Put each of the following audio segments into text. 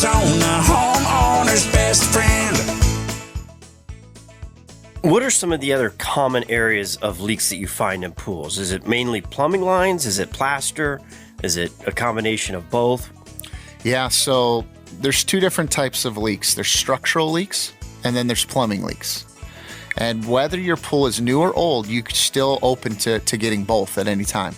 Arizona, homeowner's best friend. What are some of the other common areas of leaks that you find in pools? Is it mainly plumbing lines? Is it plaster? Is it a combination of both? Yeah, so there's two different types of leaks. There's structural leaks, and then there's plumbing leaks. And whether your pool is new or old, you're still open to getting both at any time.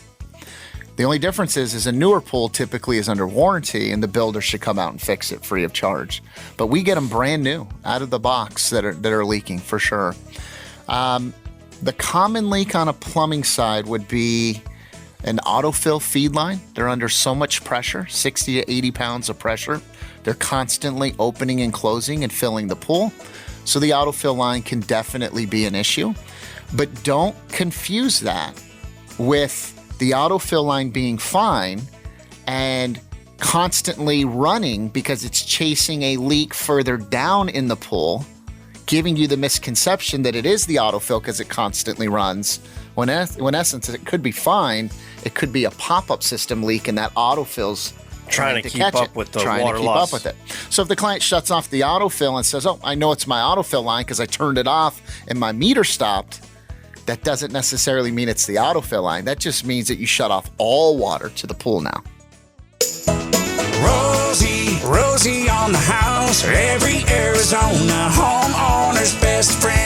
The only difference is a newer pool typically is under warranty, and the builder should come out and fix it free of charge. But we get them brand new out of the box that are leaking for sure. The common leak on a plumbing side would be an autofill feed line. They're under so much pressure, 60 to 80 pounds of pressure. They're constantly opening and closing and filling the pool. So the autofill line can definitely be an issue. But don't confuse that with the autofill line being fine and constantly running because it's chasing a leak further down in the pool, giving you the misconception that it is the autofill because it constantly runs, when in essence it could be fine. It could be a pop-up system leak, and that autofill's Trying to keep up with the water loss. Up with it. So if the client shuts off the autofill and says, oh, I know it's my autofill line because I turned it off and my meter stopped, that doesn't necessarily mean it's the autofill line. That just means that you shut off all water to the pool now. Rosie on the house, every Arizona homeowner's best friend.